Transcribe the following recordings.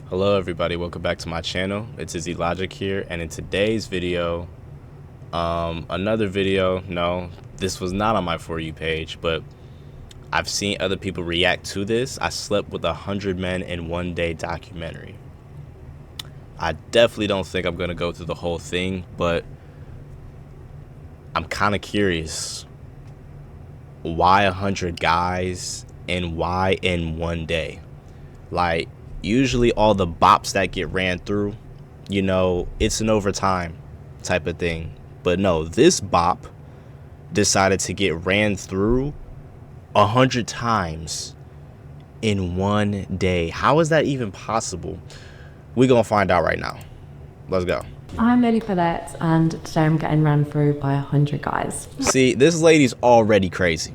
Hello everybody, welcome back to my channel. It's Izzy Logic here, and in today's video, another video. No, this was not on my For You page, but I've seen other people react to this. I slept with 100 men in one day documentary. I definitely don't think I'm gonna go through the whole thing, but I'm kind of curious. Why 100 guys and why in one day? Like, usually all the bops that get ran through, you know, it's an overtime type of thing. But no, this bop decided to get ran through 100 times in one day. How is that even possible? We're gonna find out right now. Let's go. I'm Lily Phillips, and today I'm getting ran through by 100 guys. See, this lady's already crazy.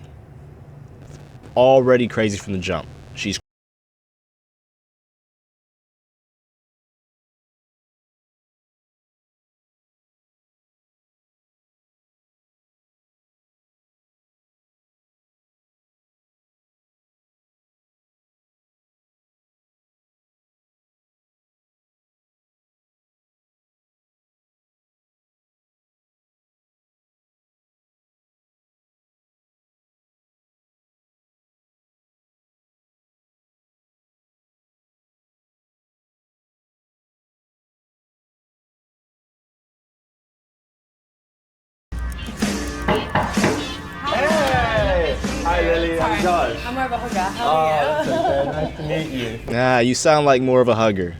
Already crazy from the jump. She's Hi Lily, I'm Josh. I'm more of a hugger. How are you? Nice to meet you. you sound like more of a hugger.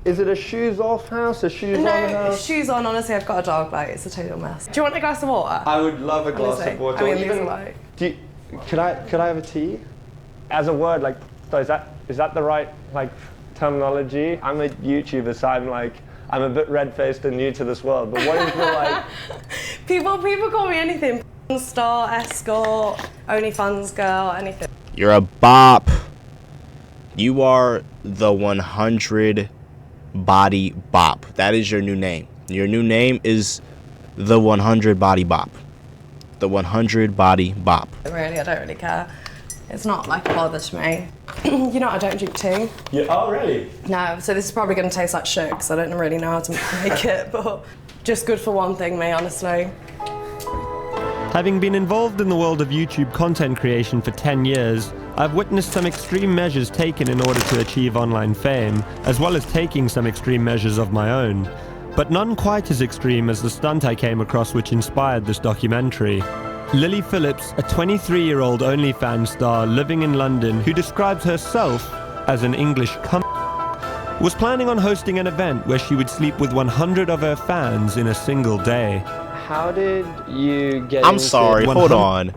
Is it a shoes off house, a shoes on No, house? shoes on, honestly, I've got a dog, like, it's a total mess. Do you want a glass of water? I would love a glass Honestly, of water. I mean, Or these even, are like... could I have a tea? As a word, like, so is that the right, like, terminology? I'm a YouTuber, so I'm a bit red-faced and new to this world, but what is the, like... People call me anything. Star, escort, OnlyFans girl, anything. You're a bop. You are the 100 body bop. That is your new name. Your new name is the 100 body bop. The 100 body bop. Really, I don't really care. It's not like a bother to me. You know, I don't drink tea. Yeah, oh, really? No, so this is probably going to taste like shit because I don't really know how to make it, but just good for one thing, me, honestly. Having been involved in the world of YouTube content creation for 10 years, I've witnessed some extreme measures taken in order to achieve online fame, as well as taking some extreme measures of my own. But none quite as extreme as the stunt I came across which inspired this documentary. Lily Phillips, a 23-year-old OnlyFans star living in London who describes herself as an English was planning on hosting an event where she would sleep with 100 of her fans in a single day. How did you get I'm sorry, hold on.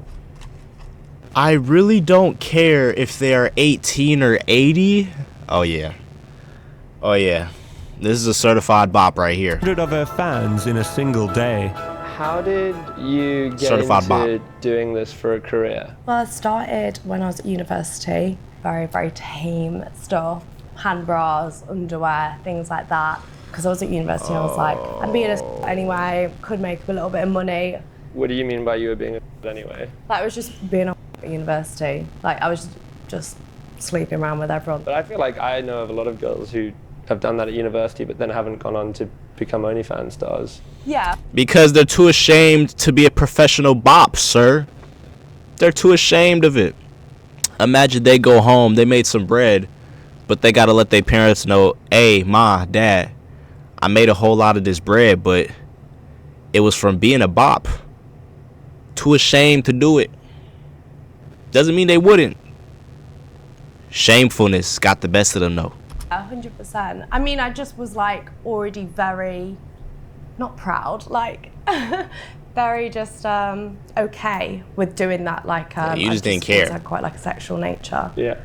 I really don't care if they are 18 or 80. Oh yeah. Oh yeah. This is a certified bop right here. 100 of her fans in a single day. How did you get Certified into bop. doing this for a career? Well, I started when I was at university. Very, very tame stuff. Hand bras, underwear, things like that. Because I was at university, I was like, I'd be in a anyway, could make a little bit of money. What do you mean by you were being a anyway? Like, it was just being at university. Like, I was just sleeping around with everyone. But I feel like I know of a lot of girls who have done that at university but then haven't gone on to become OnlyFans stars. Yeah. Because they're too ashamed to be a professional bop, sir. They're too ashamed of it. Imagine they go home, they made some bread, but they gotta let their parents know, hey, ma, dad, I made a whole lot of this bread, but it was from being a bop. Too ashamed to do it. Doesn't mean they wouldn't. Shamefulness got the best of them though. 100%. I mean, I just was like already very, not proud, like very just okay with doing that. Like, you just didn't always care. had quite like a sexual nature. Yeah.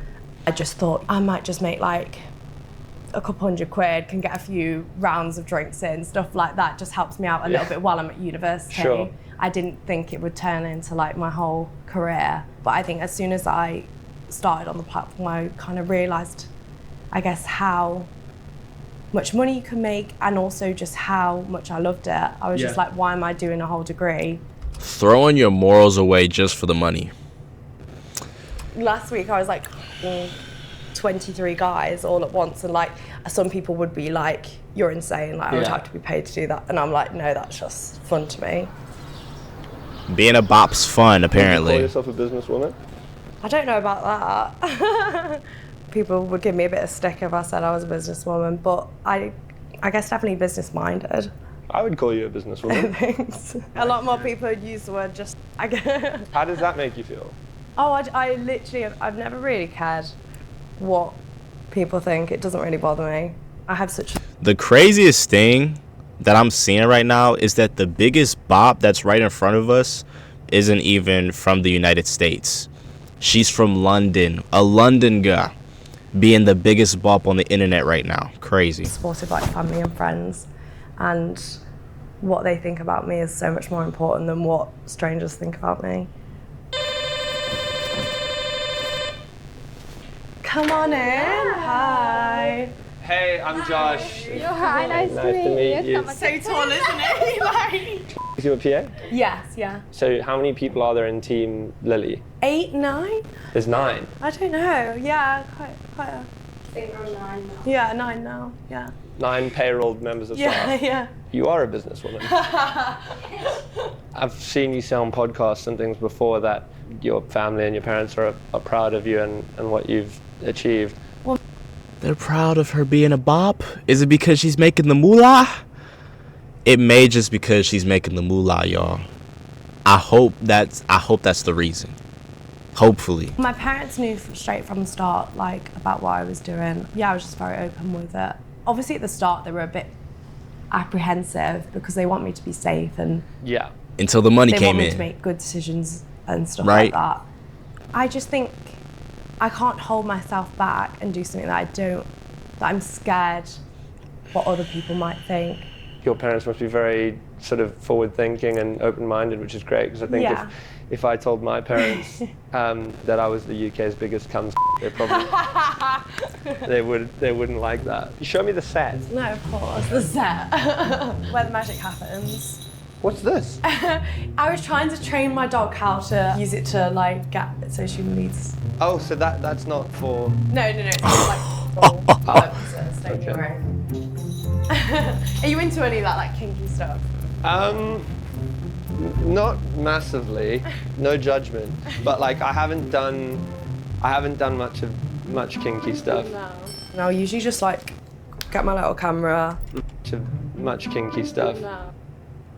I just thought I might just make like a couple £100, can get a few rounds of drinks in, stuff like that. Just helps me out a little bit while I'm at university. Sure. I didn't think it would turn into like my whole career, but I think as soon as I started on the platform, I kind of realised, I guess, how much money you can make and also just how much I loved it. I was just like, why am I doing a whole degree? Throwing your morals away just for the money. Last week I was like, 23 guys all at once, and like some people would be like, you're insane, like I would Yeah. have to be paid to do that, and I'm like, no, that's just fun to me. Being a bop's fun, Would you call apparently. yourself a businesswoman? I don't know about that. People would give me a bit of stick if I said I was a businesswoman, but I guess definitely business minded. I would call you a businesswoman. Thanks. A lot more people use the word just. How does that make you feel? Oh, I literally, I've never really cared what people think. It doesn't really bother me. I have such. The craziest thing that I'm seeing right now is that the biggest bop that's right in front of us isn't even from the United States. She's from London, a London girl, being the biggest bop on the internet right now. Crazy. Supportive, like family and friends, and what they think about me is so much more important than what strangers think about me. Come on in. Hi. Hey, I'm Josh. Hi, nice to meet you. So tall, isn't it? Like. Is you a PA? Yes, yeah. So how many people are there in Team Lily? 8, 9? There's 9. I don't know. Yeah, quite a. I think we're on 9 now. Yeah, 9 now. Yeah. 9 payrolled members of Yeah, staff. yeah. You are a businesswoman. I've seen you say on podcasts and things before that your family and your parents are proud of you and what you've achieved. They're proud of her being a bop? Is it because she's making the moolah? It may just because she's making the moolah, y'all. I hope that's the reason. Hopefully. My parents knew straight from the start, like, about what I was doing. Yeah, I was just very open with it. Obviously, at the start, they were a bit apprehensive because they want me to be safe and Yeah. Until the money they came want me in. to make good decisions and stuff Right. like that. I just think I can't hold myself back and do something that I'm scared what other people might think. Your parents must be very sort of forward-thinking and open-minded, which is great, because I think Yeah. if I told my parents that I was the UK's biggest cunt, they probably they wouldn't like that. Show me the set. No, of course, the set where the magic happens. What's this? I was trying to train my dog how to use it to like get so she leads. Oh, so that's not for. No, it's just like for purposes, don't you worry. Are you into any of that like kinky stuff? Not massively, no judgment, but like I haven't done much kinky stuff. No, I usually just like get my little camera. Much kinky stuff.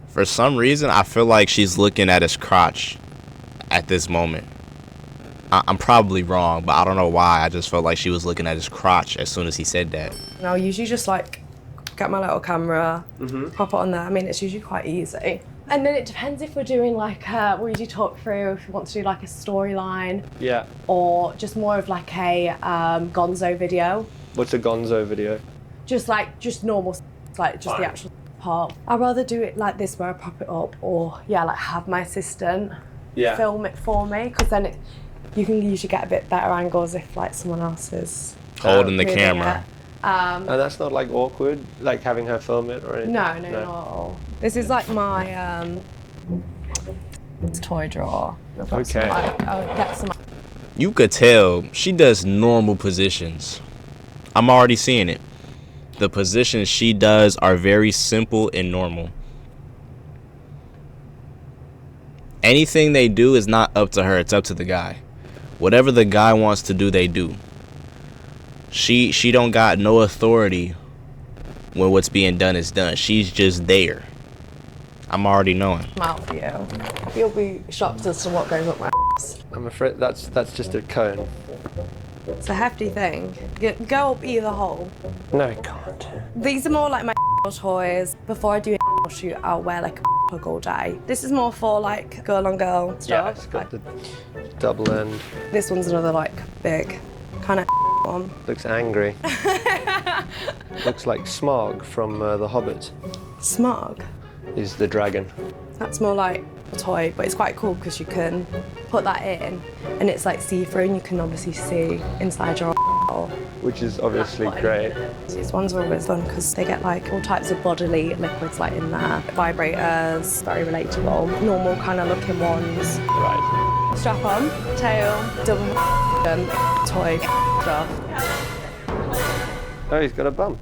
For some reason, I feel like she's looking at his crotch at this moment. I'm probably wrong, but I don't know why. I just felt like she was looking at his crotch as soon as he said that. No, I usually just like get my little camera, pop it on there. I mean, it's usually quite easy. And then it depends if we're doing like, we usually talk through if we want to do like a storyline Yeah. or just more of like a gonzo video. What's a gonzo video? Just normal, like just the actual part. I'd rather do it like this where I prop it up or like have my assistant film it for me because then you can usually get a bit better angles if like someone else is Holding the moving camera. it. And that's not like awkward, like having her film it or anything? No, not at all. This is like my toy drawer. I've got some, Okay. I'll get some. You could tell she does normal positions. I'm already seeing it. The positions she does are very simple and normal. Anything they do is not up to her, it's up to the guy. Whatever the guy wants to do, they do. She don't got no authority when what's being done is done. She's just there. I'm already knowing. Out for you. You'll be shocked as to what goes up my ass. I'm afraid that's just a cone. It's a hefty thing. Go up either hole. No, it can't. These are more like my toys. Before I do a shoot, I'll wear like a plug all day. This is more for like girl on girl Yeah, stuff. it's got the double end. This one's another like big kind of one. Looks angry. Looks like Smaug from The Hobbit. Smog. Is the dragon. That's more like a toy, but it's quite cool because you can put that in and it's like see-through and you can obviously see inside your hole. Which is obviously great. These ones are always fun because they get like all types of bodily liquids like in there. Vibrators, very relatable. Normal kind of looking ones. Right. Strap on, tail, double toy stuff. Oh, he's got a bump.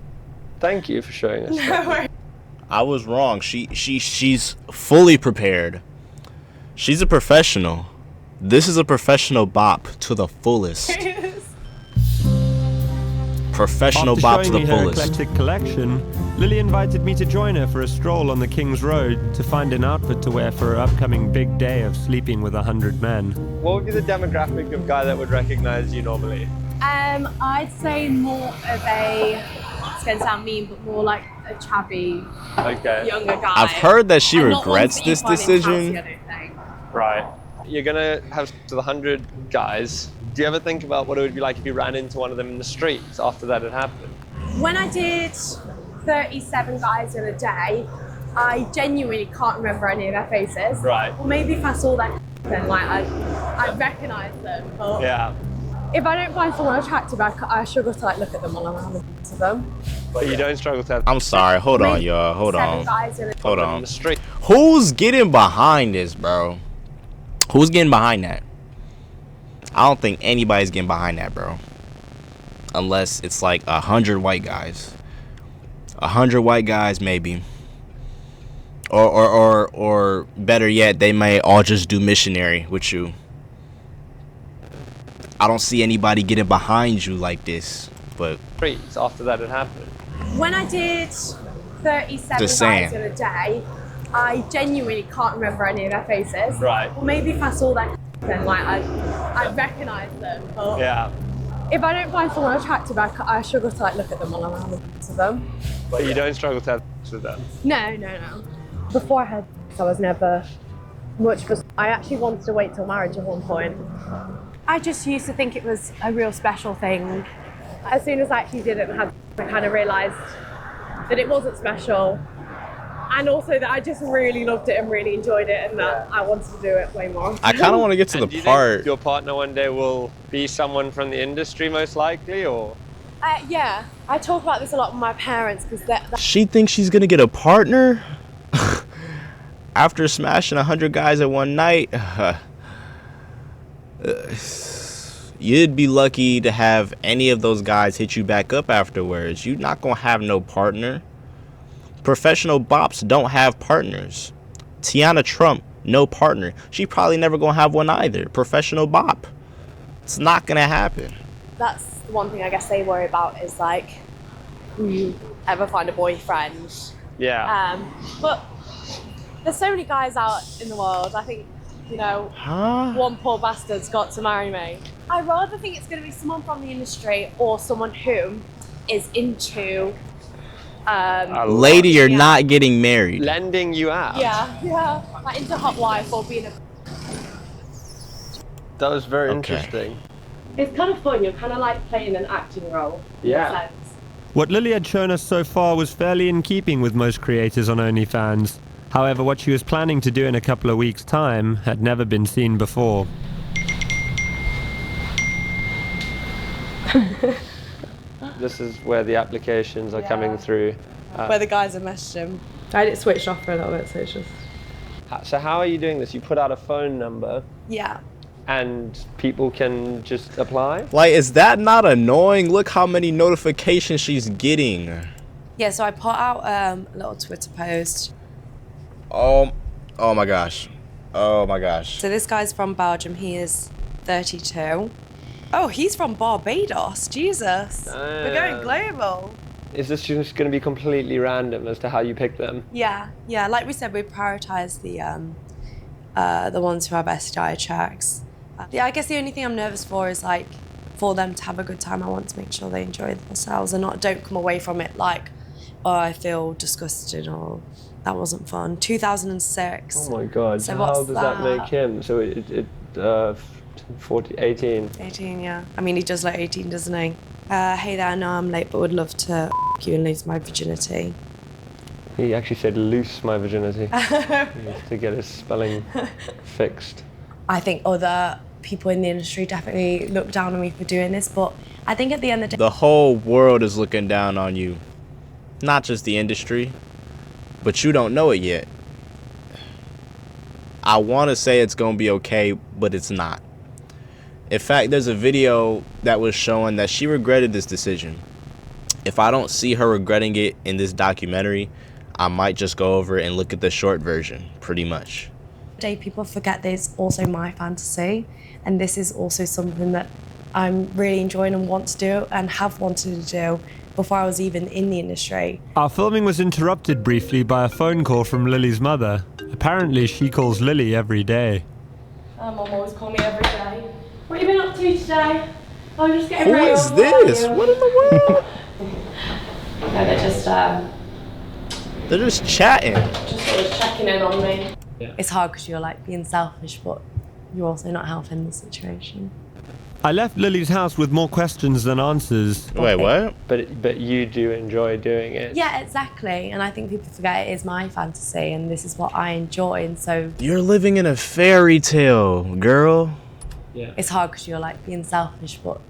Thank you for showing us. I was wrong. She's fully prepared. She's a professional. This is a professional bop to the fullest. Professional After bop to showing the me her fullest. eclectic collection, Lily invited me to join her for a stroll on the King's Road to find an outfit to wear for her upcoming big day of sleeping with 100 men. What would be the demographic of guy that would recognize you normally? I'd say more of a, it's going to sound mean, but more like a chubby, Okay. younger guy. I've heard that she And not ones regrets that you this find in decision. Tassie, I don't think. Right. You're gonna have to the 100 guys. Do you ever think about what it would be like if you ran into one of them in the streets after that had happened? When I did 37 guys in a day, I genuinely can't remember any of their faces. Right. Or maybe if I saw their then like I'd recognise them. But Yeah. if I don't find someone attractive, I struggle to like look at them while I'm having sex with them. But you don't struggle to have I'm sorry. Hold on, Maybe y'all. Hold 7 on. guys in a Hold them on. in the street. Who's getting behind this, bro? Who's getting behind that? I don't think anybody's getting behind that, bro. Unless it's like 100 white guys. 100 white guys, maybe. Or better yet, they may all just do missionary with you. I don't see anybody getting behind you like this, but Streets after that had happened. When I did 37 Just saying. guys in a day, I genuinely can't remember any of their faces. Right. Or maybe if I saw their then like I'd recognise them. But Yeah. if I don't find someone attractive, I struggle to like look at them while I'm having sex with them. But you don't struggle to have sex with them. No. Before I had sex, I was never much for. I actually wanted to wait till marriage at one point. I just used to think it was a real special thing. As soon as I actually did it and had, I kind of realised that it wasn't special, and also that I just really loved it and really enjoyed it, and that I wanted to do it way more. I kind of want to get to And do the you part. think your partner one day will be someone from the industry most likely, or? Yeah, I talk about this a lot with my parents because She thinks she's gonna get a partner after smashing 100 guys at one night. You'd be lucky to have any of those guys hit you back up afterwards. You're not gonna have no partner. Professional bops don't have partners. Tiana Trump, no partner. She probably never gonna have one either. Professional bop. It's not gonna happen. that's the one thing I guess they worry about is like, will you ever find a boyfriend? Yeah. But there's so many guys out in the world. I think, you know, Huh? one poor bastard's got to marry me. I rather think it's going to be someone from the industry or someone who is into. Lady, you're Yeah. not getting married. Lending you out. Yeah, like into Hot Wife or being a. That was very Okay. interesting. It's kind of fun. You're kind of like playing an acting role. Yeah. What Lily had shown us so far was fairly in keeping with most creators on OnlyFans. However, what she was planning to do in a couple of weeks' time had never been seen before. This is where the applications are coming through. Where the guys are messaging. I had it switched off for a little bit, so it's just. So how are you doing this? You put out a phone number Yeah. and people can just apply? Like, is that not annoying? Look how many notifications she's getting. Yeah, so I put out a little Twitter post. Oh my gosh. Oh my gosh. So this guy's from Belgium. He is 32. Oh, he's from Barbados. Jesus. We're going global. Is this just going to be completely random as to how you pick them? Yeah. Like we said, we prioritise the ones who have STI checks. Yeah, I guess the only thing I'm nervous for is like for them to have a good time. I want to make sure they enjoy themselves and don't come away from it like, oh, I feel disgusted or that wasn't fun. 2006. Oh my god, So how what's does that that? make him? So 18. 18, yeah. I mean, he does like 18, doesn't he? Hey there, I know I'm late, but would love to you and lose my virginity. He actually said loose my virginity. He needs to get his spelling fixed. I think other people in the industry definitely look down on me for doing this, but I think at the end of the day, The whole world is looking down on you. Not just the industry, but you don't know it yet. I want to say it's going to be okay, but it's not. In fact, there's a video that was showing that she regretted this decision. if I don't see her regretting it in this documentary, I might just go over and look at the short version, pretty much. People forget that it's also my fantasy, and this is also something that I'm really enjoying and want to do and have wanted to do before I was even in the industry. Our filming was interrupted briefly by a phone call from Lily's mother. Apparently, she calls Lily every day. Mum always call me every day. What have you been up to today? I'm just getting Who ready. is this? What in the world? No, They're just chatting. just always checking in on me. Yeah. It's hard because you're like being selfish, but you're also not helping the situation. I left Lily's house with more questions than answers. Wait, what? But you do enjoy doing it. Yeah, exactly. And I think people forget it is my fantasy and this is what I enjoy. And so You're living in a fairy tale, girl. it's hard because you're like being selfish, but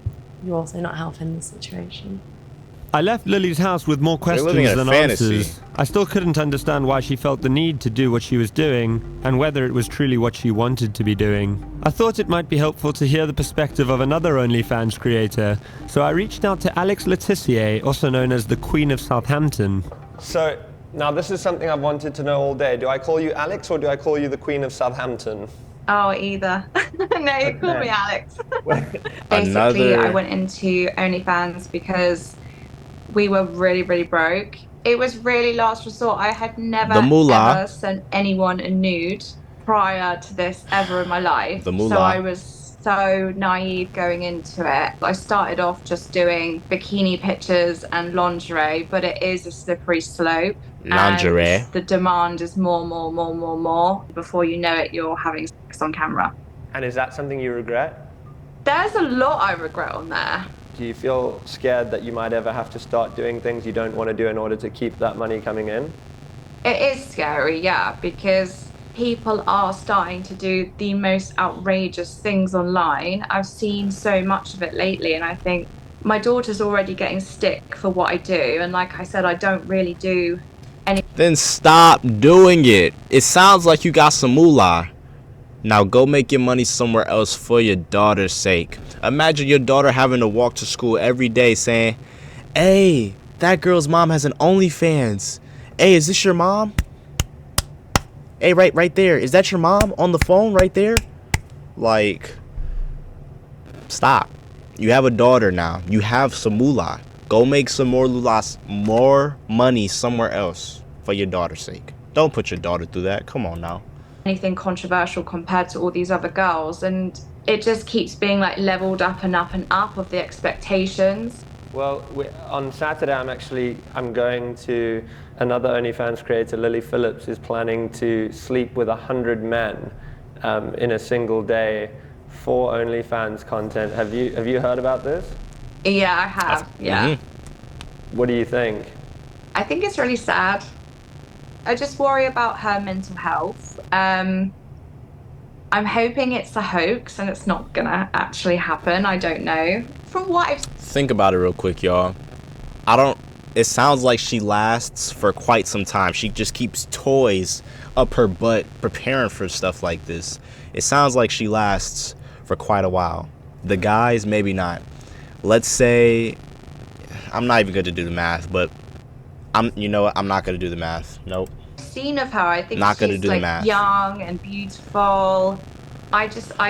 you're also not helping the situation. I left Lily's house with more living questions in a than fantasy. answers. I still couldn't understand why she felt the need to do what she was doing, and whether it was truly what she wanted to be doing. I thought it might be helpful to hear the perspective of another OnlyFans creator, so I reached out to Alex Letitia, also known as the Queen of Southampton. So now this is something I've wanted to know all day. Do I call you Alex or do I call you the Queen of Southampton? Oh, either. No, you call me Alex. Basically, Another- I went into OnlyFans because we were really, really broke. It was really last resort. I had never The moolah. ever sent anyone a nude prior to this ever in my life. The moolah. So I was so naive going into it. I started off just doing bikini pictures and lingerie, but it is a slippery slope. Lingerie. And the demand is more. Before you know it, you're having sex on camera. And is that something you regret? There's a lot I regret on there. Do you feel scared that you might ever have to start doing things you don't want to do in order to keep that money coming in? It is scary, yeah, because people are starting to do the most outrageous things online. I've seen so much of it lately, and I think my daughter's already getting stick for what I do. And like I said, I don't really do any. Then stop doing it. It sounds like you got some moolah. Now go make your money somewhere else for your daughter's sake. Imagine your daughter having to walk to school every day saying, "Hey, that girl's mom has an OnlyFans. Hey, is this your mom? Hey, right there. Is that your mom on the phone right there?" Like, stop. You have a daughter now. You have some moolah. Go make some more more money somewhere else for your daughter's sake. Don't put your daughter through that. Come on now. Anything controversial compared to all these other girls, and it just keeps being like leveled up and up and up of the expectations. Well, on Saturday, I'm going to another OnlyFans creator. Lily Phillips is planning to sleep with 100 men in a single day for OnlyFans content. Have you heard about this? Yeah, I have. Yeah. What do you think? I think it's really sad. I just worry about her mental health. I'm hoping it's a hoax and it's not gonna actually happen. I don't know. From what I've Think about it real quick, y'all. It sounds like she lasts for quite some time. She just keeps toys up her butt preparing for stuff like this. It sounds like she lasts for quite a while. The guys, maybe not. Let's say, I'm not even going to do the math, but you know what? I'm not going to do the math. Nope. seen of her, I think Not gonna she's do the like math. young and beautiful. I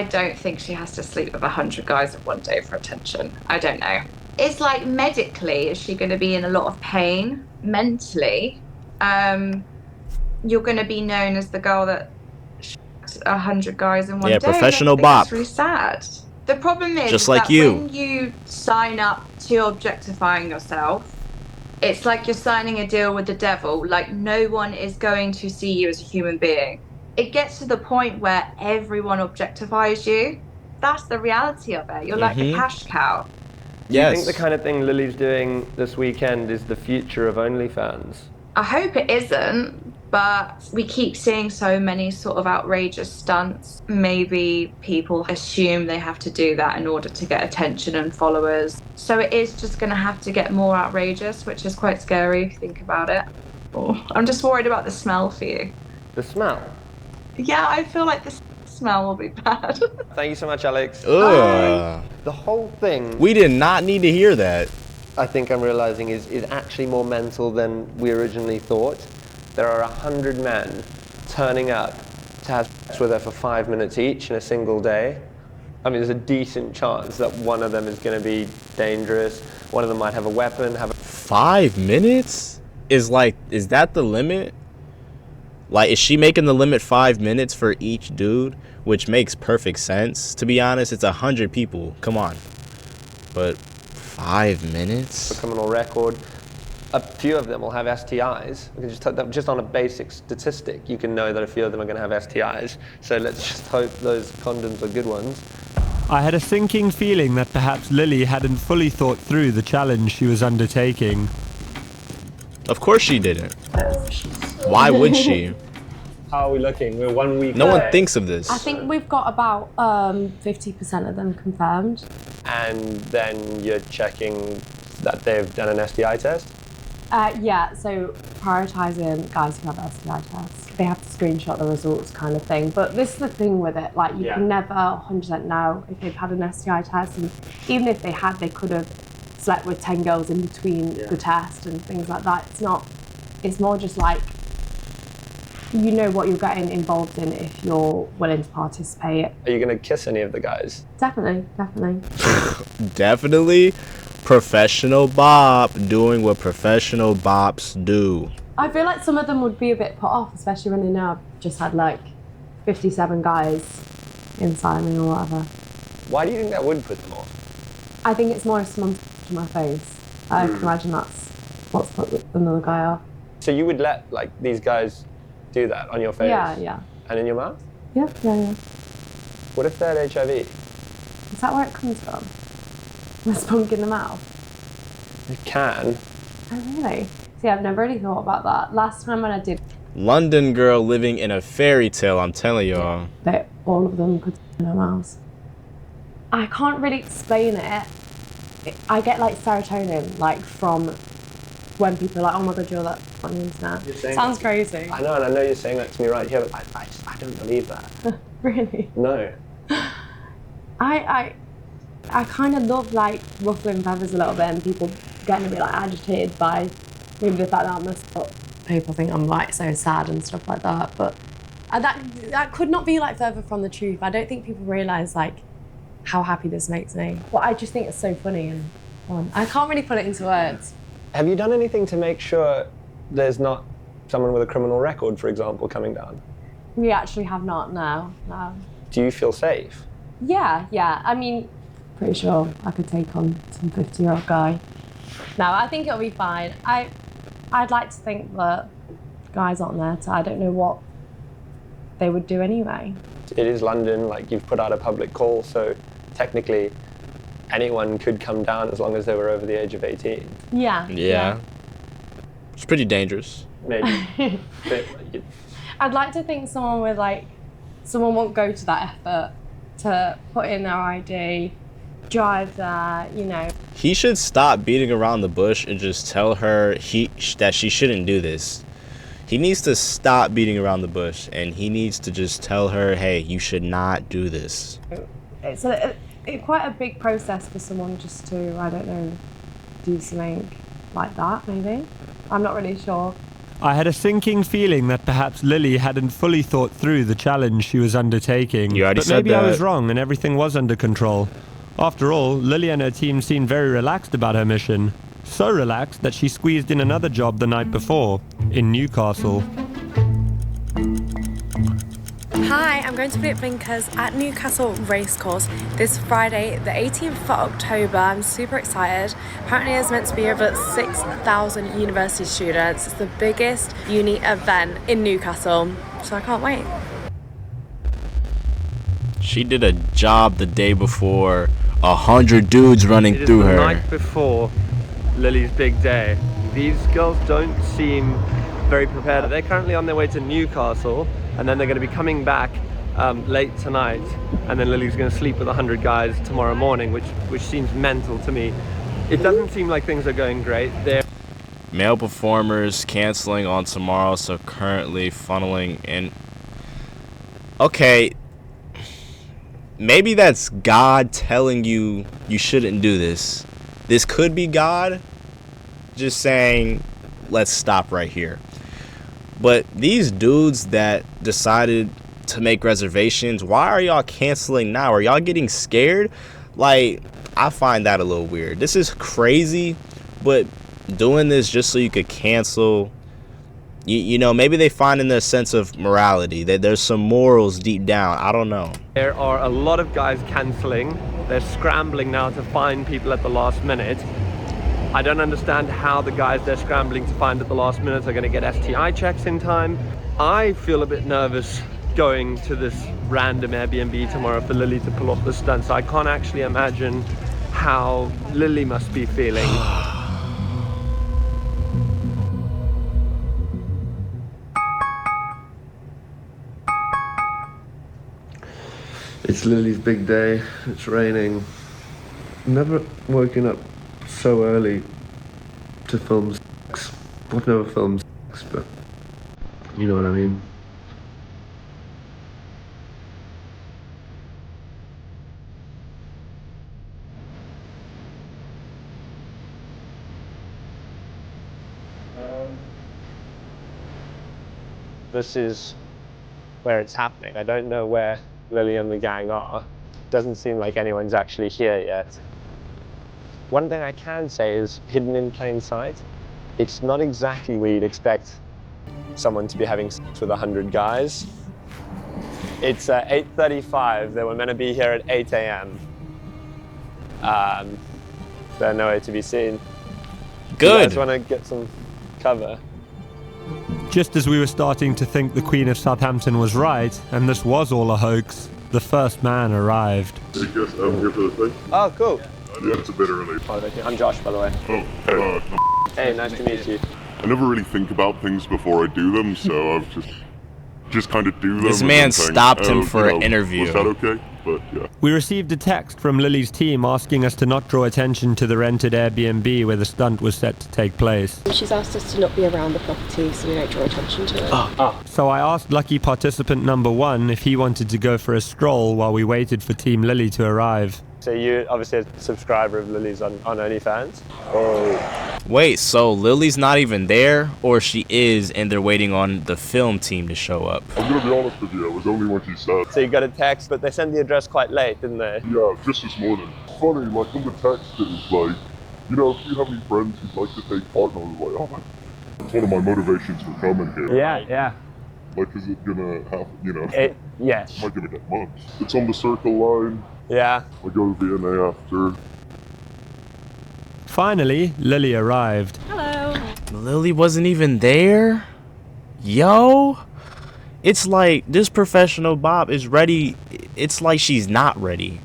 don't think she has to sleep with 100 guys in one day for attention. I don't know. It's like medically, is she going to be in a lot of pain? Mentally, you're going to be known as the girl that shot 100 guys in one day. Professional I think bop. That's really sad. The problem is, Just like that you. when you sign up to objectifying yourself, it's like you're signing a deal with the devil. Like, no one is going to see you as a human being. It gets to the point where everyone objectifies you. That's the reality of it. You're like a cash cow. Do you think the kind of thing Lily's doing this weekend is the future of OnlyFans? I hope it isn't, but we keep seeing so many sort of outrageous stunts. Maybe people assume they have to do that in order to get attention and followers. So it is just going to have to get more outrageous, which is quite scary if you think about it. Oh, I'm just worried about the smell for you. The smell? Yeah, I feel like the smell will be bad. Thank you so much, Alex. Ugh. The whole thing. We did not need to hear that. I think I'm realizing is actually more mental than we originally thought. There are 100 men turning up to have sex with her for 5 minutes each in a single day. I mean, there's a decent chance that one of them is going to be dangerous. One of them might have a weapon. 5 minutes? Is that the limit? Like, is she making the limit 5 minutes for each dude? Which makes perfect sense. To be honest, it's 100 people. Come on. But 5 minutes? A criminal record. A few of them will have STIs. We can just on a basic statistic, you can know that a few of them are going to have STIs. So let's just hope those condoms are good ones. I had a sinking feeling that perhaps Lily hadn't fully thought through the challenge she was undertaking. Of course she didn't. Why would she? How are we looking? We're 1 week No away. one thinks of this. I think we've got about 50% of them confirmed. And then you're checking that they've done an STI test? Yeah, so prioritising guys who have STI tests. They have to screenshot the results kind of thing. But this is the thing with it, like you can never 100% know if they've had an STI test. And even if they had, they could have slept with 10 girls in between the test and things like that. It's more just like, you know what you're getting involved in if you're willing to participate. Are you going to kiss any of the guys? Definitely. Definitely professional bop doing what professional bops do. I feel like some of them would be a bit put off, especially when they know I've just had like 57 guys inside me or whatever. Why do you think that would put them off? I think it's more if someone's to my face. I can imagine that's what's put another guy off. So you would let like these guys do that on your face? Yeah. And in your mouth? Yeah. What if they had HIV? Is that where it comes from? The spunk in the mouth? You can. Oh, really? See, I've never really thought about that. Last time when I did, London girl living in a fairy tale, I'm telling y'all. that all of them could in their mouths. I can't really explain it. I get like serotonin, like from when people are like, oh my god, you're that on the internet. Sounds crazy. I know, and I know you're saying that to me right here, but I don't believe that. Really? No. I kind of love like ruffling feathers a little bit and people getting a bit like agitated by maybe the fact that I'm but people think I'm like so sad and stuff like that. But that could not be like further from the truth. I don't think people realise like how happy this makes me. But I just think it's so funny and fun. I can't really put it into words. Have you done anything to make sure there's not someone with a criminal record, for example, coming down? We actually have not now. No. Do you feel safe? Yeah. I mean, pretty sure I could take on some 50-year-old guy. No, I think it'll be fine. I'd like to think that guys aren't there to, I don't know what they would do anyway. It is London, like you've put out a public call, so technically anyone could come down as long as they were over the age of 18. Yeah. It's pretty dangerous. Maybe. I'd like to think someone won't go to that effort to put in their ID, drive there, you know. He should stop beating around the bush and just tell her that she shouldn't do this. He needs to stop beating around the bush and he needs to just tell her, hey, you should not do this. It's quite a big process for someone just to, I don't know, do something like that, maybe. I'm not really sure. I had a sinking feeling that perhaps Lily hadn't fully thought through the challenge she was undertaking. You already but said maybe that. I was wrong and everything was under control. After all, Lily and her team seemed very relaxed about her mission. So relaxed that she squeezed in another job the night before, in Newcastle. Hi, I'm going to be at Blinkers at Newcastle Racecourse this Friday, the 18th of October. I'm super excited. Apparently there's meant to be over 6,000 university students. It's the biggest uni event in Newcastle, so I can't wait. She did a job the day before, 100 dudes running through her. It is the night before Lily's big day. These girls don't seem very prepared. They're currently on their way to Newcastle, and then they're going to be coming back late tonight, and then Lily's going to sleep with 100 guys tomorrow morning, which seems mental to me. It doesn't seem like things are going great. Male performers canceling on tomorrow, so currently funneling in. Okay, maybe that's God telling you shouldn't do this. This could be God just saying, let's stop right here. But these dudes that decided to make reservations, why are y'all canceling now? Are y'all getting scared? Like, I find that a little weird. This is crazy, but doing this just so you could cancel, you know, maybe they find in their sense of morality that there's some morals deep down. I don't know. There are a lot of guys cancelling. They're scrambling now to find people at the last minute. I don't understand how the guys they're scrambling to find at the last minute are going to get STI checks in time. I feel a bit nervous going to this random Airbnb tomorrow for Lily to pull off the stunt, so I can't actually imagine how Lily must be feeling. It's Lily's big day. It's raining. Never woken up so early to film sex. I've never filmed sex, but you know what I mean. This is where it's happening. I don't know where Lily and the gang are. Doesn't seem like anyone's actually here yet. One thing I can say is hidden in plain sight. It's not exactly where you'd expect someone to be having sex with 100 guys. It's 8:35. They were meant to be here at 8 a.m. They're nowhere to be seen. Good. You guys want to get some cover? Just as we were starting to think the Queen of Southampton was right, and this was all a hoax, the first man arrived. I guess I'm here for the thing. Oh, cool. Yeah, it's a bit early. I'm Josh, by the way. Oh, Hey, nice to meet you. I never really think about things before I do them, so I've just kind of do them. This and man then think, stopped him oh, for you know, an interview. Was that okay? But yeah. We received a text from Lily's team asking us to not draw attention to the rented Airbnb where the stunt was set to take place. She's asked us to not be around the property so we don't draw attention to it. So I asked lucky participant number 1 if he wanted to go for a stroll while we waited for Team Lily to arrive. So you're obviously a subscriber of Lily's on OnlyFans? Oh. Wait, so Lily's not even there, or she is and they're waiting on the film team to show up? I'm gonna be honest with you, it was only when she said. So you got a text, but they sent the address quite late, didn't they? Yeah, just this morning. Funny, like in the text it was like, you know, if you have any friends who'd like to take part, and I was like, oh man. It's one of my motivations for coming here. Yeah. Like, is it gonna happen, you know? Yes. Am I gonna get mugged? It's on the Circle Line. Yeah. I go to VNA after. Finally, Lily arrived. Hello. Lily wasn't even there? Yo? It's like this professional Bob is ready. It's like she's not ready.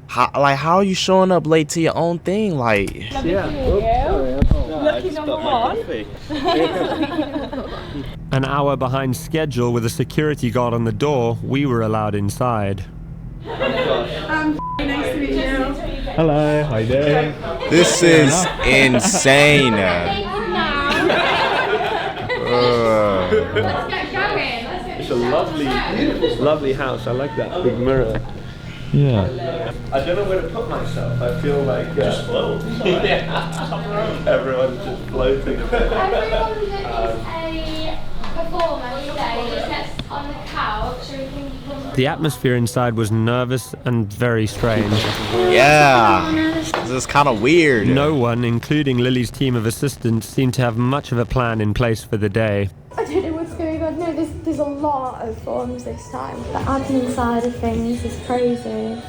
How are you showing up late to your own thing? Like, Lucky number 1. An hour behind schedule with a security guard on the door, we were allowed inside. Nice to meet you. Hello, how you doing? this is insane. It's a lovely house. I like that big mirror. Yeah. I don't know where to put myself. I feel like just float. Yeah. Everyone's just floating a bit. Everyone does a performance day sits on the couch so we can The atmosphere inside was nervous and very strange. Yeah. This is kind of weird. No one, including Lily's team of assistants, seemed to have much of a plan in place for the day. I don't know what's going on. No, there's a lot of forms this time. The admin side of things is crazy.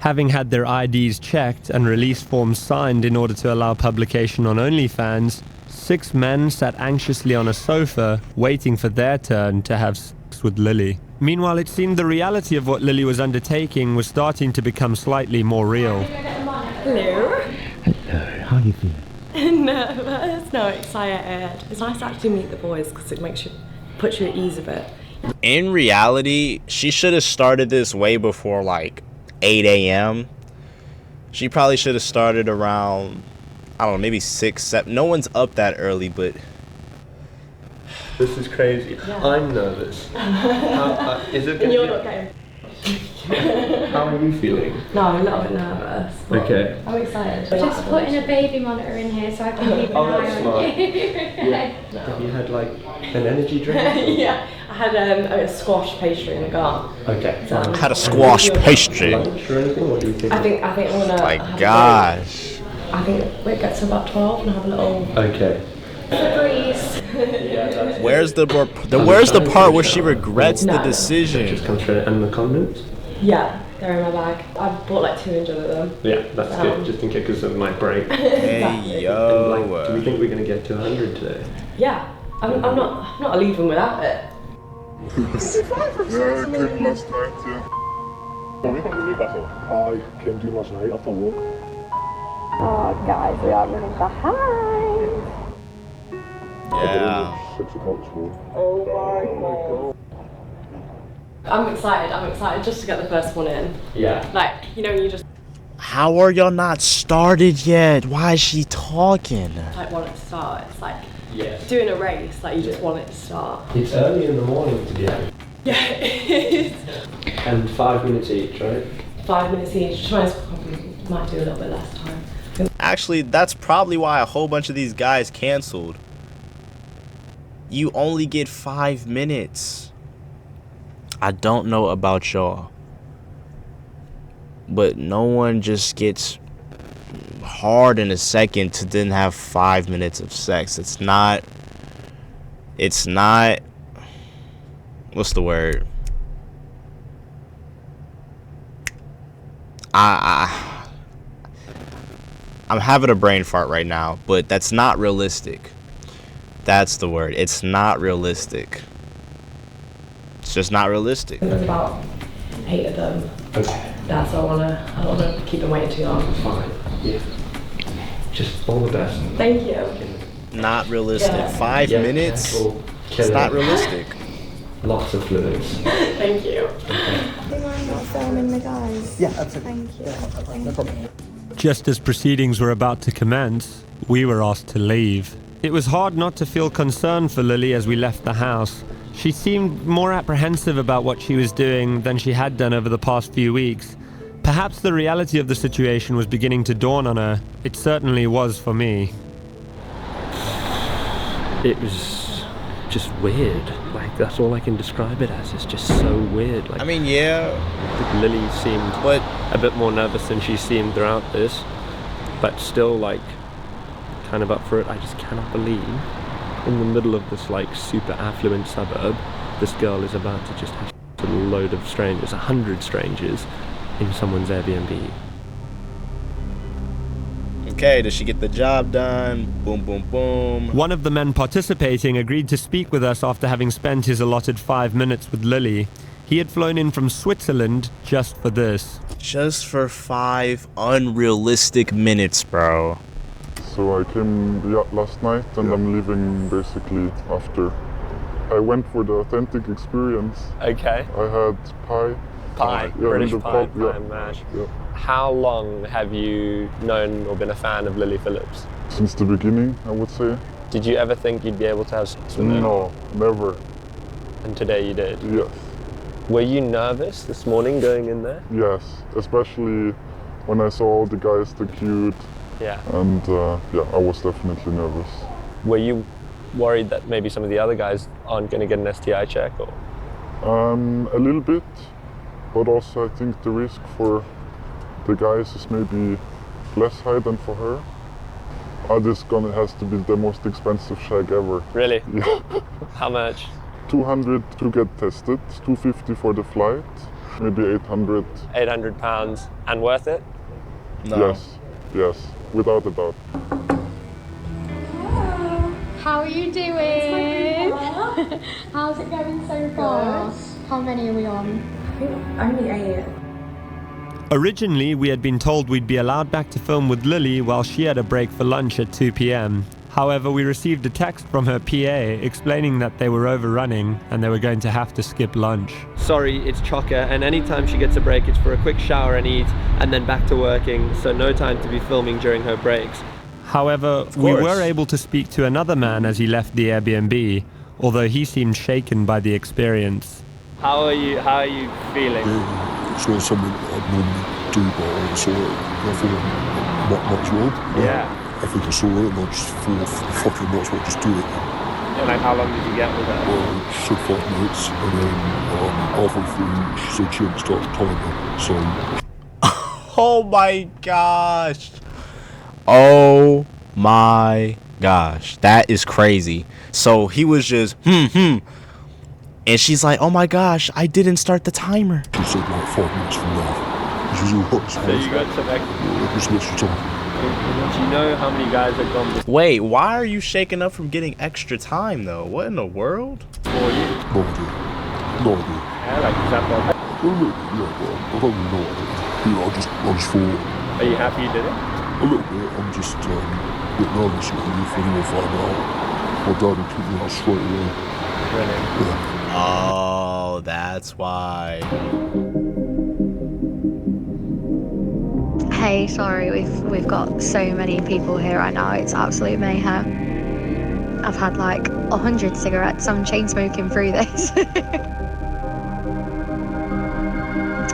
Having had their IDs checked and release forms signed in order to allow publication on OnlyFans, 6 men sat anxiously on a sofa, waiting for their turn to have sex with Lily. Meanwhile, it seemed the reality of what Lily was undertaking was starting to become slightly more real. Hello. Hello, how are you feeling? Nervous. No, excited. It's nice to actually meet the boys because it puts you at ease a bit. In reality, she should have started this way before like 8 a.m. She probably should have started around, I don't know, maybe 6, 7. No one's up that early, but This is crazy. Yeah. I'm nervous. Is it? And you're not getting. How are you feeling? No, I'm a little bit nervous. but Okay. I'm excited. Just putting a baby monitor in here so I can keep an Oh, eye that's on smart. you. Have you had like an energy drink? Yeah, I had a squash pastry in the car. Okay. So Had a squash pastry. Lunch or anything? What do you think? I think I'm gonna. My have a gosh. break. I think we get to about 12 and have a little Okay. Breeze. Where's the part where she regrets the No. decision? Just come straight and the condiments? Yeah, they're in my bag. I bought like 200 of them. Yeah, that's good. Just in case because of my break. Hey And, like, do we yo. think we're going to get to 100 today? Yeah, I'm not leaving without it. Yeah, I came last night, yeah. I came to last night after work. Oh, guys, we are running behind. Yeah. 6 o'clock school. I'm excited just to get the first one in. Yeah. Like, you know, you just How are y'all not started yet? Why is she talking? like want it to start. It's like Yes. doing a race, like you just want it to start. It's early in the morning to be having. Yeah, it is. And 5 minutes each, right? 5 minutes each. Try probably might do a little bit less time. Actually, that's probably why a whole bunch of these guys canceled. You only get 5 minutes. I don't know about y'all, but no one just gets hard in a second to then have 5 minutes of sex. It's not, what's the word? I'm having a brain fart right now, but that's not realistic. That's the word. It's not realistic. It's just not realistic. There's about 8 of them. Okay. That's all I don't wanna keep them waiting too long. Fine. Yeah. Just all the best. Thank you. Not realistic. Yeah. 5 Yeah, minutes? careful. It's not realistic. Lots of fluids. Thank you. Do you mind not filming the guys? Yeah, absolutely. Thank you. No problem. Just as proceedings were about to commence, we were asked to leave. It was hard not to feel concern for Lily as we left the house. She seemed more apprehensive about what she was doing than she had done over the past few weeks. Perhaps the reality of the situation was beginning to dawn on her. It certainly was for me. It was just weird. Like, that's all I can describe it as. It's just so weird. Like, I mean, yeah, Lily seemed but a bit more nervous than she seemed throughout this, but still, like, kind of up for it. I just cannot believe in the middle of this, like, super affluent suburb, this girl is about to just have a load of strangers, 100 strangers, in someone's Airbnb. okay, does she get the job done? Boom, boom, boom. One of the men participating agreed to speak with us after having spent his allotted 5 minutes with Lily. He had flown in from Switzerland just for this. Just for 5 unrealistic minutes, bro. So I came last night and I'm leaving basically after. I went for the authentic experience. Okay. I had pie. Pie, Yeah, British with the pie, pub, pie yeah. and mash. Yeah. How long have you known or been a fan of Lily Phillips? Since the beginning, I would say. Did you ever think you'd be able to have sex with her? No, never. And today you did? Yes. Were you nervous this morning going in there? Yes, especially when I saw all the guys, the cute, Yeah. and yeah, I was definitely nervous. Were you worried that maybe some of the other guys aren't going to get an STI check? Or? A little bit, but also I think the risk for the guys is maybe less high than for her. This gonna has to be the most expensive shag ever. Really? Yeah. How much? 200 to get tested, 250 for the flight, maybe 800. £800 and worth it? No. Yes, without a doubt. How are you doing? How's it going so far? How many are we on? Only 8. Originally, we had been told we'd be allowed back to film with Lily while she had a break for lunch at 2 p.m. However, we received a text from her PA explaining that they were overrunning and they were going to have to skip lunch. Sorry, it's Chocker, and anytime she gets a break, it's for a quick shower and eat, and then back to working, so no time to be filming during her breaks. However, we were able to speak to another man as he left the Airbnb, although he seemed shaken by the experience. How are you feeling? it's not something I'd normally do, but I saw it and I thought might as well. Yeah. I think I saw it and I just thought, fucking might as well just do it. And like, how long did you get with her? Well, she said 5 minutes, and then halfway through she said she hadn't started the timer, so... Oh my gosh. Oh my gosh. That is crazy. So he was just, and she's like, oh my gosh, I didn't start the timer. She said like 5 minutes from now. This was all hot. So you got some extra. Yeah, just extra time. Do you know how many guys have gone before Wait, why are you shaking up from getting extra time though? What in the world? you? No idea. No idea. Yeah, like, is that Bob? Well, yeah, but I don't really know idea. Yeah, I just thought... Are you happy you did it? A little bit. I'm just a bit nervous if anyone find out. My dad would kick me out straight away. Really? Yeah. Oh, that's why. Hey, sorry, we've got so many people here right now. It's absolute mayhem. I've had like 100 cigarettes. I'm chain smoking through this.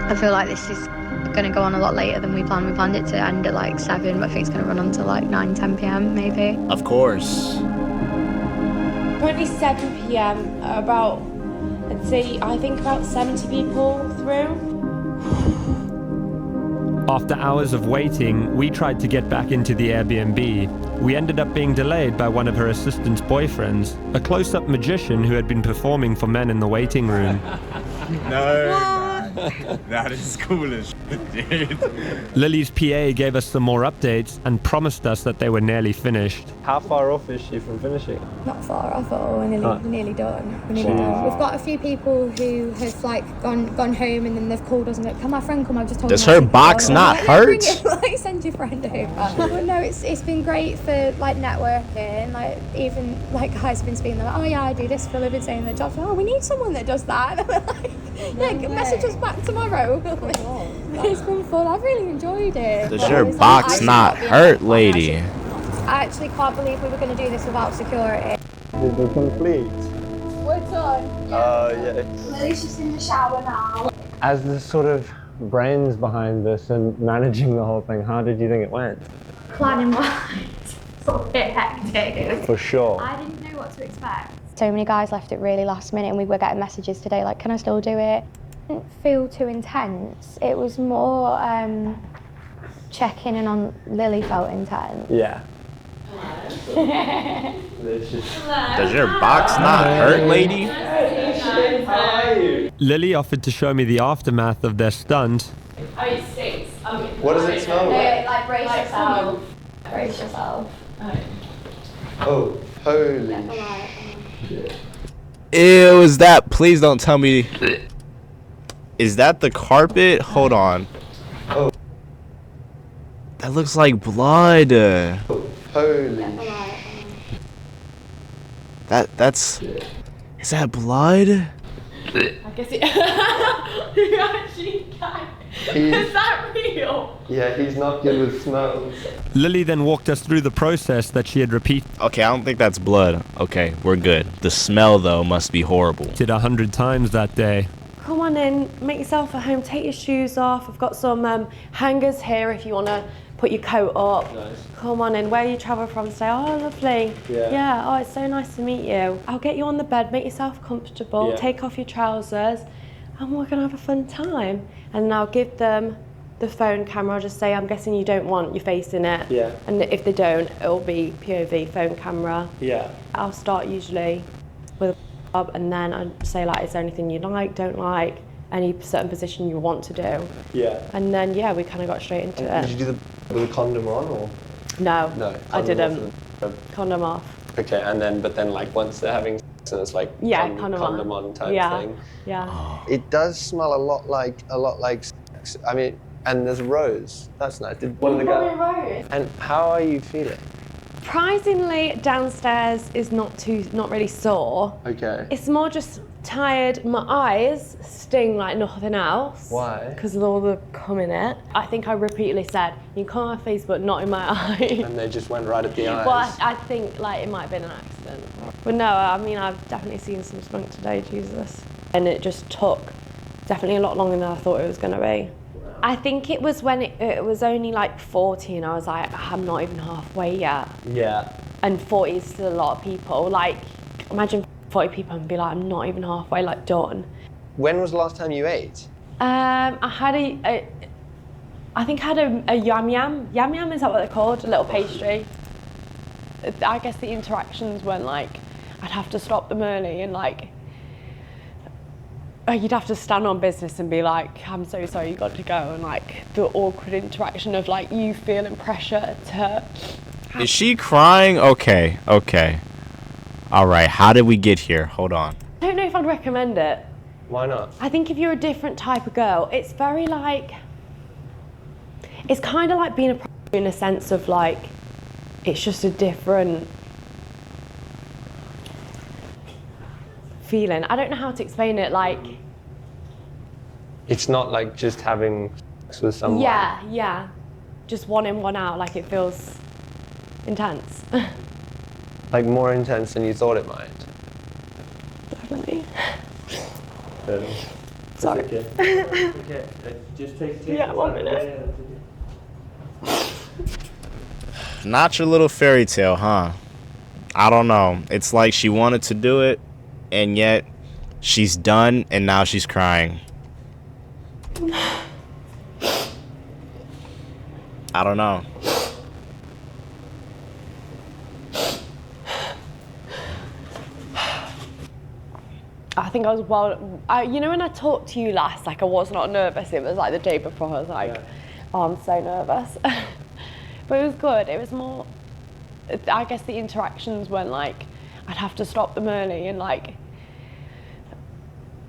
I feel like this is going to go on a lot later than we planned. We planned it to end at like 7, but I think it's going to run until like 9, 10 p.m. maybe. Of course. Currently 7 p.m. About, I think about 70 people through. After hours of waiting, we tried to get back into the Airbnb. We ended up being delayed by one of her assistant's boyfriends, a close-up magician who had been performing for men in the waiting room. No. That is cool as shit, dude. Lily's PA gave us some more updates and promised us that they were nearly finished. How far off is she from finishing? Not far off at all. We're nearly done. We're nearly done. We've got a few people who have like gone home and then they've called us and like, can my friend come? I've just told Does her her box not hurt? Like, send your friend over. But no, it's been great for like networking. Like even like guys have been speaking like, oh yeah, I do this for a living, saying their jobs. Oh, we need someone that does that. And we're like, yeah, message us back tomorrow. It's been fun. I've really enjoyed it. Does your box not hurt, lady? I actually can't believe we were going to do this without security. Is it complete? We're done. Yeah. Lily's just in the shower now. As the sort of brains behind this and managing the whole thing, how did you think it went? Planning wise, it's a bit hectic. For sure. I didn't know what to expect. So many guys left it really last minute and we were getting messages today like, can I still do it? It didn't feel too intense. It was more checking in on Lily felt intense. Yeah. Does your box not hurt, lady? Lily offered to show me the aftermath of their stunt. Oh, it stinks. What does it smell like? Like brace yourself. Brace yourself. Oh, holy shit. Ew, is that? Please don't tell me. Is that the carpet? Hold on. Oh. That looks like blood. Holy. That's. Is that blood? I guess it. You actually can. Is that real? Yeah, he's not good with smells. Lily then walked us through the process that she had repeated Okay, I don't think that's blood. Okay, we're good. The smell though must be horrible. 100 times that day. Come on in, make yourself at home, take your shoes off. I've got some hangers here if you want to put your coat up. Nice. Come on in, where you travel from today? Oh, lovely. Yeah. Oh, it's so nice to meet you. I'll get you on the bed, make yourself comfortable, Yeah. take off your trousers, and we're going to have a fun time. And then I'll give them the phone camera. I'll just say, I'm guessing you don't want your face in it. Yeah. And if they don't, it'll be POV phone camera. Yeah. I'll start usually with a and then I'd say like, is there anything you like, don't like, any certain position you want to do? Yeah. And then yeah, we kind of got straight into Did it. you do the with a condom on or? No, No. I condom didn't. off. Condom off. Okay, and then but then like once they're having sex and it's like Yeah, condom on type Yeah, thing. yeah. It does smell a lot like sex. I mean, and there's rose. That's nice. Did one of the guys? And how are you feeling? Surprisingly, downstairs is not really sore. Okay. It's more just tired. My eyes sting like nothing else. Why? Because of all the cum in it. I think I repeatedly said, you can come on my face, but not in my eye. And they just went right at the eyes. Well, I think like it might have been an accident. But no, I mean, I've definitely seen some spunk today, Jesus. And it just took Definitely a lot longer than I thought it was going to be. I think it was when it was only like 40 and I was like, I'm not even halfway yet. Yeah. And 40 is still a lot of people. Like, imagine 40 people and be like, I'm not even halfway, like, done. When was the last time you ate? I had I think I had a yam yam. Yam yam, is that what they're called? A little pastry. I guess the interactions weren't like, I'd have to stop them early and like, you'd have to stand on business and be like, I'm so sorry, you got to go. And like the awkward interaction of like you feeling pressure to... Is she crying? Okay. All right, how did we get here? Hold on. I don't know if I'd recommend it. Why not? I think if you're a different type of girl, it's very like, it's kind of like being a in a sense of like, it's just a different feeling. I don't know how to explain it, like... It's not like just having sex with someone. Yeah. Just one in, one out, like it feels intense. Like more intense than you thought it might. Definitely. Sorry. Okay, just take yeah, 1 minute. Not your little fairy tale, huh? I don't know. It's like she wanted to do it, and yet she's done, and now she's crying. I don't know. I think I was you know when I talked to you last, like I was not nervous, it was like the day before, I was like, oh, I'm so nervous. But it was good, it was more, I guess the interactions weren't like, I'd have to stop them early and like,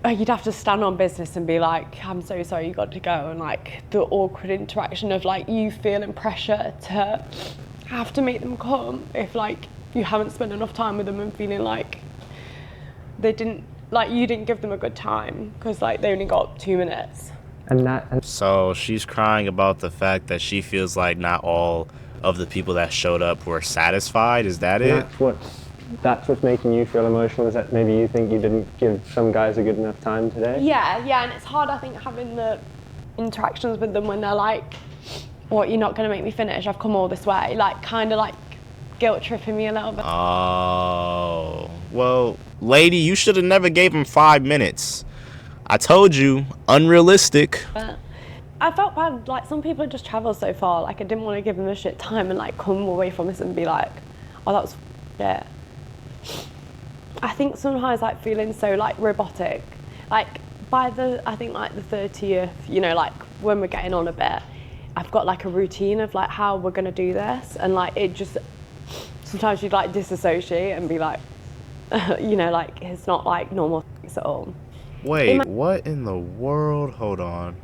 you'd have to stand on business and be like, I'm so sorry, you got to go. And like the awkward interaction of like you feeling pressure to have to make them come if like you haven't spent enough time with them and feeling like they didn't, like you didn't give them a good time because like they only got 2 minutes. So she's crying about the fact that she feels like not all of the people that showed up were satisfied. Is that it? That's what's making you feel emotional, is that maybe you think you didn't give some guys a good enough time today? Yeah, and it's hard, I think, having the interactions with them when they're like, what, you're not going to make me finish, I've come all this way, like kind of like guilt tripping me a little bit. Oh, well, lady, you should have never gave him 5 minutes. I told you, unrealistic. But I felt bad, like some people had just travelled so far, like I didn't want to give them the shit time and like come away from this and be like, oh, that was shit. I think sometimes like feeling so like robotic, like by I think like the 30th, you know, like when we're getting on a bit, I've got like a routine of like how we're gonna do this, and like it just, sometimes you'd like disassociate and be like, you know, like it's not like normal things at all. Wait, what in the world? Hold on.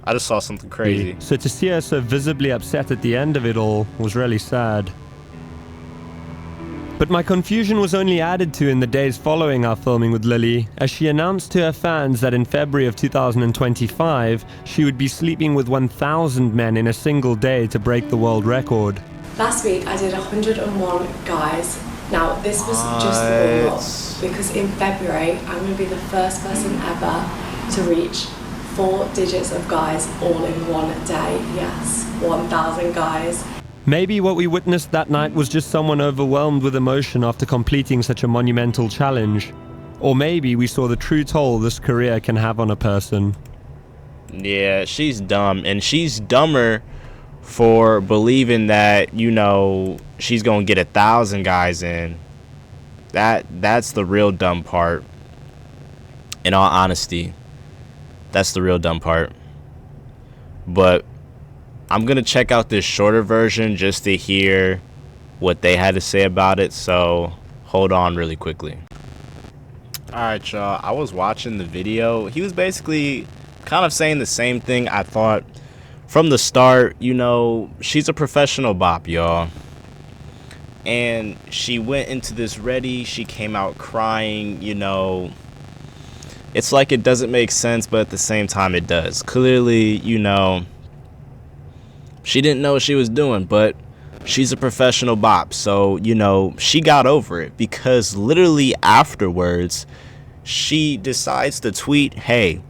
I just saw something crazy. So to see her so visibly upset at the end of it all was really sad. But my confusion was only added to in the days following our filming with Lily, as she announced to her fans that in February of 2025, she would be sleeping with 1,000 men in a single day to break the world record. Last week I did 101 guys. Now this was just the warm-up, because in February I'm going to be the first person ever to reach 4 digits of guys all in one day. Yes, 1,000 guys. Maybe what we witnessed that night was just someone overwhelmed with emotion after completing such a monumental challenge. Or maybe we saw the true toll this career can have on a person. Yeah, she's dumb, and she's dumber for believing that, you know, she's gonna get 1,000 guys in. That's the real dumb part. In all honesty, that's the real dumb part. But I'm gonna check out this shorter version just to hear what they had to say about it, so hold on really quickly. Alright, y'all, I was watching the video. He was basically kind of saying the same thing I thought from the start. You know, she's a professional bop, y'all. And she went into this ready, she came out crying, you know. It's like it doesn't make sense, but at the same time it does. Clearly, you know, she didn't know what she was doing, but she's a professional bop. So, you know, she got over it, because literally afterwards, she decides to tweet, hey,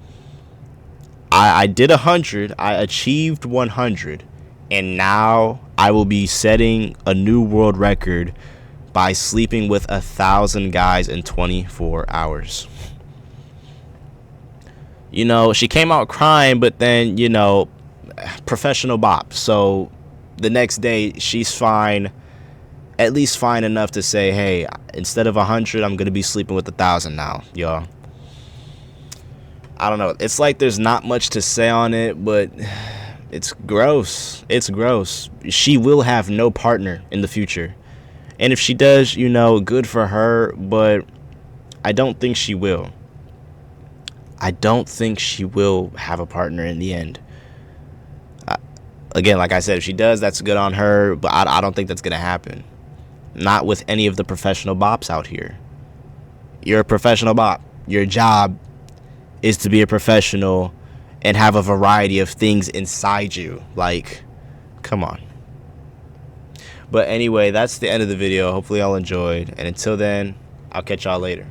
I did 100, I achieved 100, and now I will be setting a new world record by sleeping with 1,000 guys in 24 hours. You know, she came out crying, but then, you know, professional bop. So the next day she's fine, at least fine enough to say, hey, instead of 100, I'm going to be sleeping with 1,000 now, y'all. I don't know. It's like there's not much to say on it, but it's gross. It's gross. She will have no partner in the future. And if she does, you know, good for her, but I don't think she will. I don't think she will have a partner in the end. Again, like I said, if she does, that's good on her, but I don't think that's going to happen. Not with any of the professional bops out here. You're a professional bop. Your job is to be a professional and have a variety of things inside you. Like, come on. But anyway, that's the end of the video. Hopefully y'all enjoyed. And until then, I'll catch y'all later.